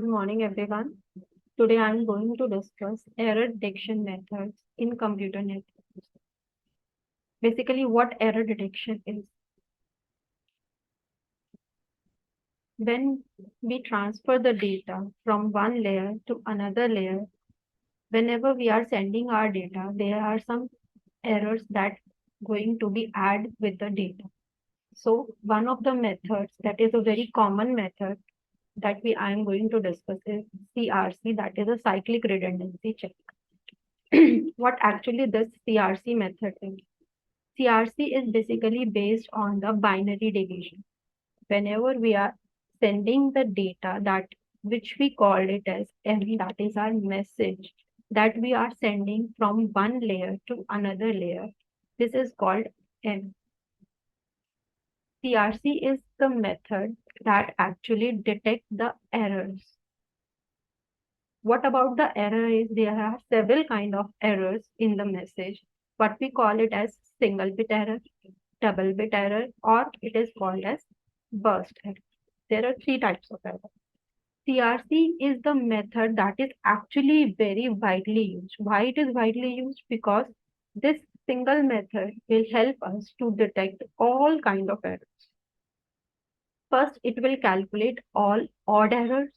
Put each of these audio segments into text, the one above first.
morning, everyone. Today I am going to discuss error detection methods in computer networks. Basically, what error detection is. When we transfer the data from one layer to another layer, whenever we are sending our data, there are some errors that going to be added with the data. So one of the methods that is a very common method that I am going to discuss is CRC, that is a cyclic redundancy check. What actually this CRC method is. CRC is basically based on the binary division. Whenever we are sending the data which we call it as M, that is our message that we are sending from one layer to another layer. This is called M. CRC is the method that actually detects the errors. What about the error is there are several kind of errors in the message. What we call it as single bit error, double bit error, or it is called as burst error. There are three types of error. CRC is the method that is actually very widely used. Why it is widely used? Because this single method will help us to detect all kind of errors. First, it will calculate all odd errors.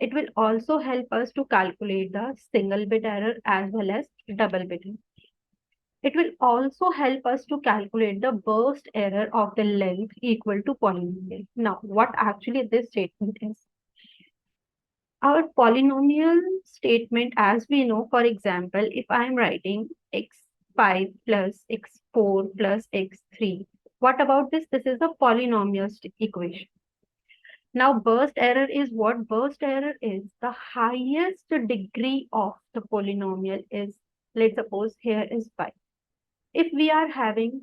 It will also help us to calculate the single bit error as well as double bit error. It will also help us to calculate the burst error of the length equal to polynomial. Now, what actually this statement is? Our polynomial statement, as we know, for example, if I am writing x5 plus x4 plus x3, what about this? This is a polynomial equation. Now, burst error is what? Burst error is the highest degree of the polynomial is, let's suppose here is 5. If we are having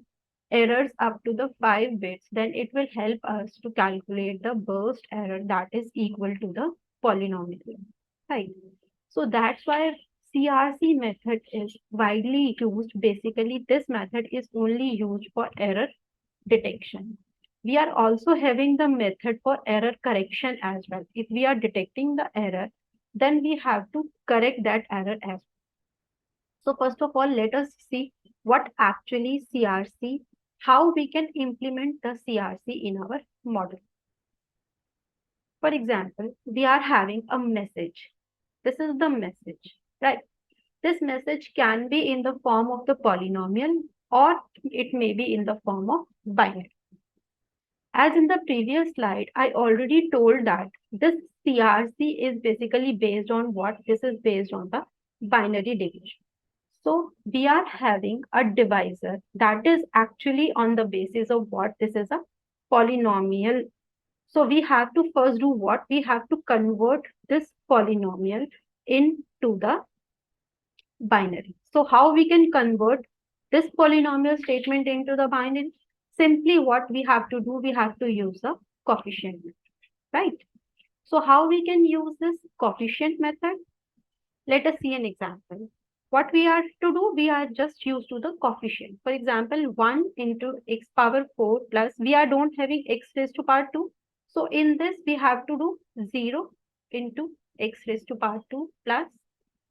errors up to the 5 bits, then it will help us to calculate the burst error that is equal to the polynomial, right? So that's why CRC method is widely used. Basically, this method is only used for error detection. We are also having the method for error correction as well. If we are detecting the error, then we have to correct that error as well. So first of all, let us see what actually CRC, how we can implement the CRC in our model. For example, we are having a message. This is the message, right? This message can be in the form of the polynomial or it may be in the form of binary. As in the previous slide, I already told that this CRC is basically based on what? This is based on the binary division. So we are having a divisor that is actually on the basis of what? This is a polynomial. So we have to first do what? We have to convert this polynomial into the binary. So how we can convert this polynomial statement into the binary? Simply what we have to do, we have to use the coefficient method, right? So how we can use this coefficient method? Let us see an example. What we are to do, we are just used to the coefficient. For example, 1 into x power 4 plus, we are don't having x raised to power 2. So in this, we have to do 0 into x raised to power 2 plus,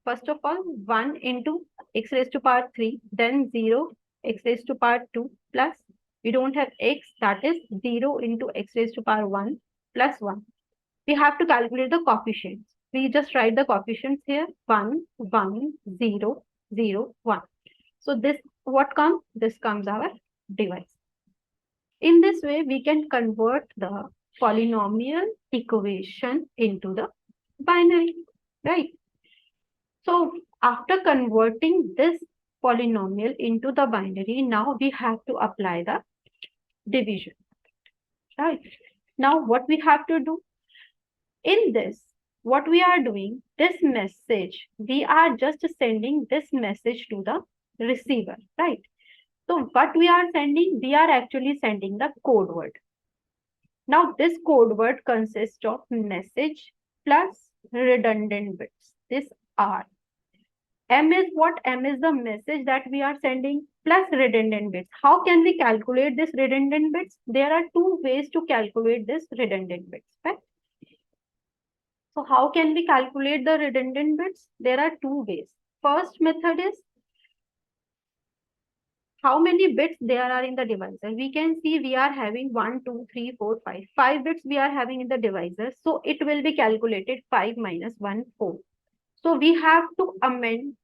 first of all, 1 into x raised to power 3, then 0 x raised to power 2 plus, we don't have x, that is 0 into x raised to power 1 plus 1. We have to calculate the coefficients. We just write the coefficients here, 1, 1, 0, 0, 1. So this, what comes? This comes our device. In this way, we can convert the polynomial equation into the binary, right? So after converting this polynomial into the binary, now we have to apply the division, right? Now what we have to do? In this, what we are doing, this message, we are just sending this message to the receiver, right? So what we are sending, we are actually sending the code word. Now this code word consists of message plus redundant bits. This R. M is what? M is the message that we are sending plus redundant bits. How can we calculate this redundant bits? There are two ways to calculate this redundant bits, right? So how can we calculate the redundant bits? There are two ways. First method is how many bits there are in the divisor. We can see we are having 1, 2, 3, 4, 5. 5 bits we are having in the divisor. So it will be calculated 5 minus 1, 4. So we have to append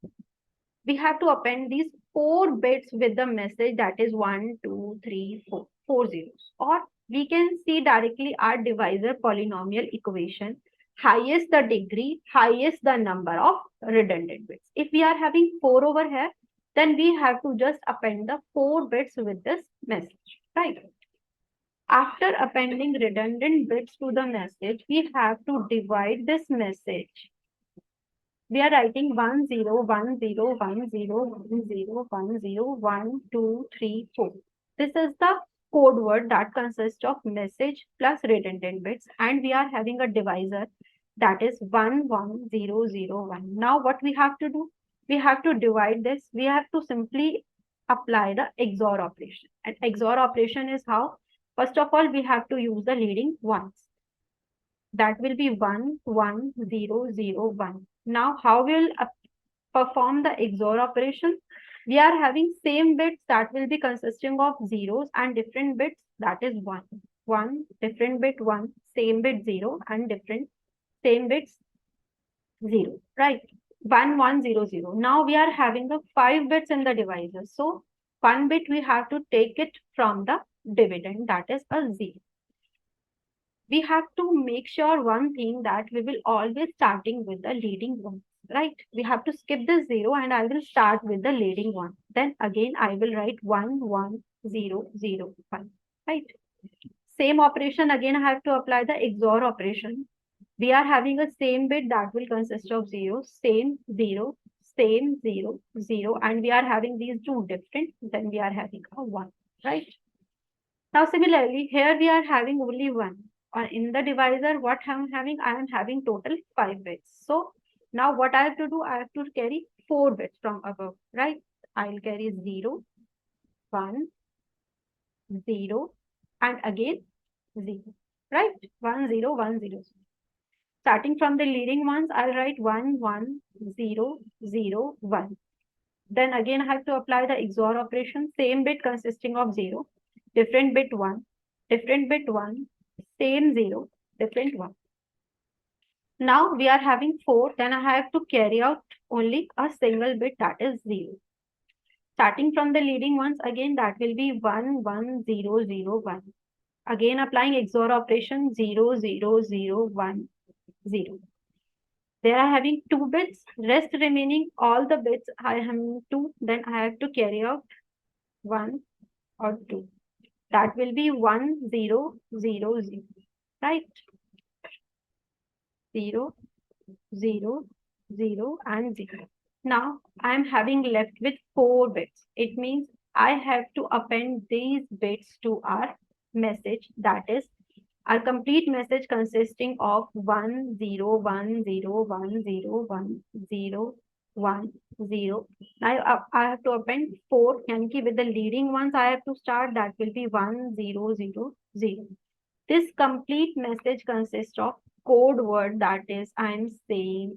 these 4 bits with the message that is 1, 2, 3, 4, 4 zeros. Or we can see directly our divisor polynomial equation. Highest the degree, highest the number of redundant bits. If we are having 4 over here, then we have to just append the 4 bits with this message, right? After appending redundant bits to the message, we have to divide this message. We are writing 1, 0, 1, 0, 1, 0, 1, 0, 1, 0, 1, 2, 3, 4. This is the code word that consists of message plus redundant bits, and we are having a divisor that is 1, 1, 0, 0, 1. Now what we have to do? We have to divide this. We have to simply apply the XOR operation. And XOR operation is how? First of all, we have to use the leading ones. That will be 1, 1, 0, 0, 1. Now, how will perform the XOR operation? We are having same bits that will be consisting of zeros and different bits that is 1. 1, different bit 1, same bit 0 and different same bits 0, right? 1, 1, 0, 0. Now we are having the 5 bits in the divisor. So, 1 bit we have to take it from the dividend, that is a 0. We have to make sure one thing that we will always starting with the leading one, right? We have to skip the 0 and I will start with the leading one. Then again, I will write 1, 1, 0, 0, 1, right? Same operation again, I have to apply the XOR operation. We are having a same bit that will consist of 0, same 0, same 0, 0, and we are having these two different, then we are having a 1, right? Now similarly, here we are having only 1. In the divisor, what I'm having? I am having total 5 bits. So now what I have to do? I have to carry 4 bits from above, right? I'll carry 0, 1, 0, and again 0, right? 1, 0, 1, 0. Starting from the leading ones, I'll write 1, 1, 0, 0, 1. Then again, I have to apply the XOR operation. Same bit consisting of 0, different bit 1, different bit 1, same 0, different 1. Now we are having 4, then I have to carry out only a single bit that is 0. Starting from the leading ones, again that will be 1, 1, 0, 0, 1. Again applying XOR operation 0, 0, 0, 1, 0. There are having 2 bits, rest remaining all the bits I have 2, then I have to carry out 1 or 2. That will be 1, 0, 0, 0, right? 0, 0, 0, and 0. Now I am having left with 4 bits. It means I have to append these bits to our message, that is our complete message consisting of 1, 0, 1, 0, 1, 0, 1, 0, 1, 0. Now I have to append 4, and with the leading ones I have to start, that will be 1, 0, 0, 0. This complete message consists of code word, that is I am saying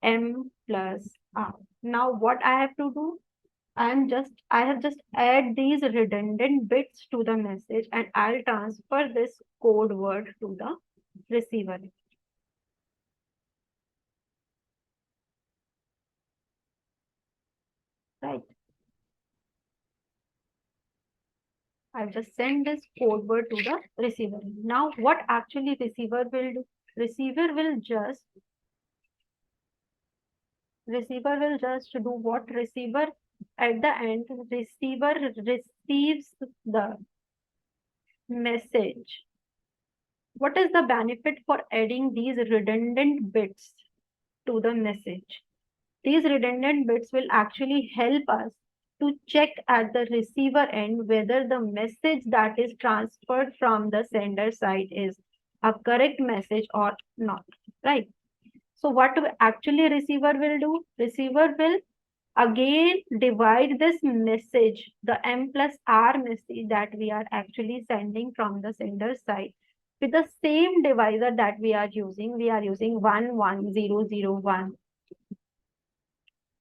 M plus R. Now what I have to do? I have just add these redundant bits to the message and I'll transfer this code word to the receiver. Right. I'll just send this code word to the receiver. Now what actually receiver will do? Receiver will just do what? Receiver at the end, receiver receives the message. What is the benefit for adding these redundant bits to the message? These redundant bits will actually help us to check at the receiver end whether the message that is transferred from the sender side is a correct message or not, right? So what actually receiver will do? Receiver will again divide this message, the M plus R message that we are actually sending from the sender side. with the same divisor that we are using 1 1 0 0 1.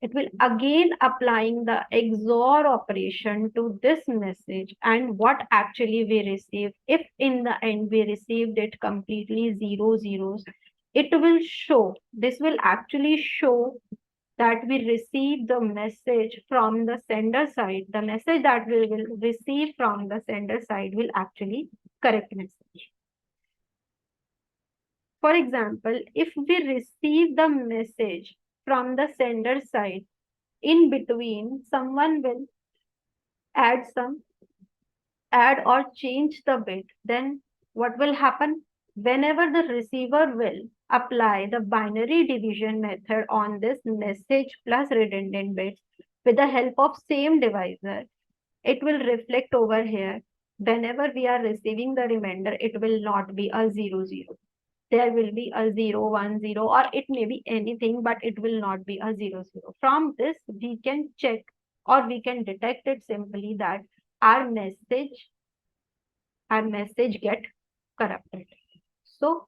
It will again applying the XOR operation to this message, and what actually we receive, if in the end we received it completely zero zeros, it will show, this will actually show that we receive the message from the sender side. The message that we will receive from the sender side will actually correct message. For example, if we receive the message from the sender side, in between someone will add or change the bit, then what will happen? Whenever the receiver will apply the binary division method on this message plus redundant bits with the help of same divisor, it will reflect over here. Whenever we are receiving the remainder, it will not be a 0 0. There will be a 0 1 0, or it may be anything, but it will not be a 0 0. From this we can check, or we can detect it simply that our message get corrupted. So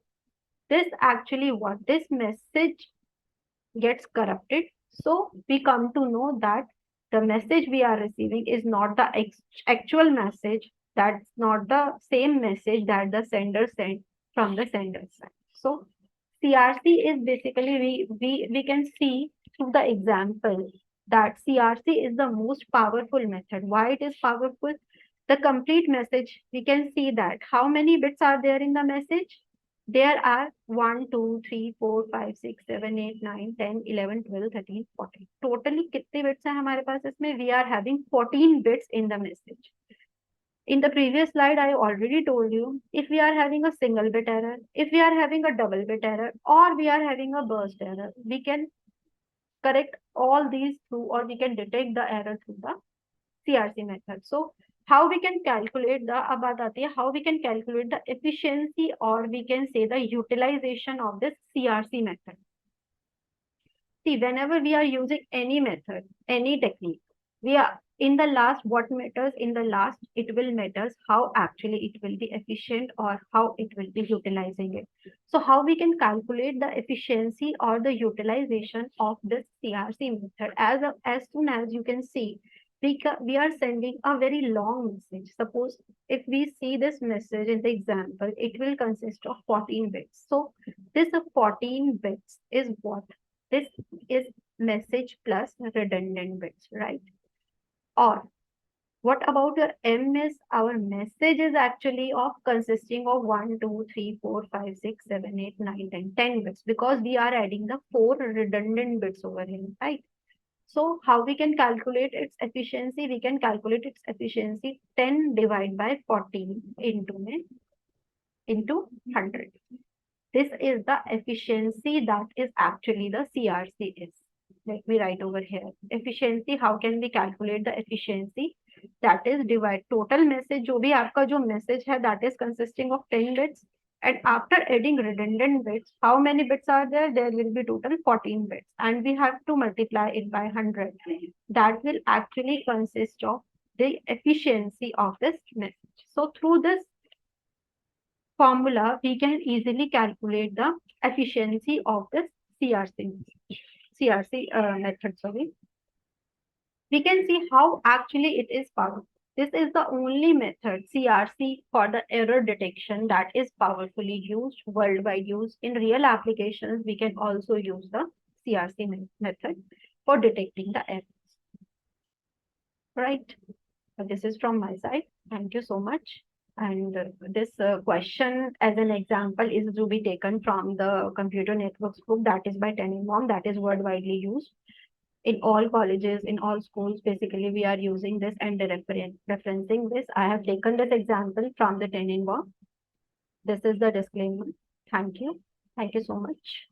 this actually, what this message gets corrupted, so we come to know that the message we are receiving is not the actual message. That's not the same message that the sender sent from the sender side. So CRC is basically, we can see through the example that CRC is the most powerful method. Why it is powerful? The complete message, we can see that how many bits are there in the message. There are 1 2 3 4 5 6 7 8 9 10 11 12 13 14. Totally कितने bits हैं हमारे पास इसमें? We are having 14 bits in the message. In the previous slide, I already told you, if we are having a single bit error, if we are having a double bit error, or we are having a burst error, we can correct all these through, or we can detect the error through the CRC method. So how we can calculate the, अब बात आती है, how we can calculate the efficiency, or we can say the utilization of this CRC method. See, whenever we are using any method, any technique, we are in the last, what matters in the last, it will matters how actually it will be efficient, or how it will be utilizing it. So how we can calculate the efficiency or the utilization of this CRC method? As soon as you can see, we are sending a very long message. Suppose if we see this message in the example, it will consist of 14 bits. So this 14 bits is what? This is message plus redundant bits, right? Or what about your M is, our message is actually of consisting of 1, 2, 3, 4, 5, 6, 7, 8, 9, 10, 10 bits, because we are adding the 4 redundant bits over here, right? So how we can calculate its efficiency? We can calculate its efficiency 10 divided by 14 into 100. This is the efficiency that is actually the CRC is. Let me write over here. Efficiency, how can we calculate the efficiency? That is divide total message, जो भी आपका जो message है, that is consisting of 10 bits. And after adding redundant bits, how many bits are there? There will be total 14 bits. And we have to multiply it by 100. That will actually consist of the efficiency of this message. So through this formula, we can easily calculate the efficiency of this CRC method. Sorry, we can see how actually it is powerful. This is the only method, CRC, for the error detection that is powerfully used, worldwide used. In real applications, we can also use the CRC method for detecting the errors. Right. So this is from my side. Thank you so much. And this question as an example is to be taken from the computer networks book, that is by Tenenbaum, that is worldwide used in all colleges, in all schools. Basically, we are using this and referencing this. I have taken this example from the Tenenbaum. This is the disclaimer. Thank you. Thank you so much.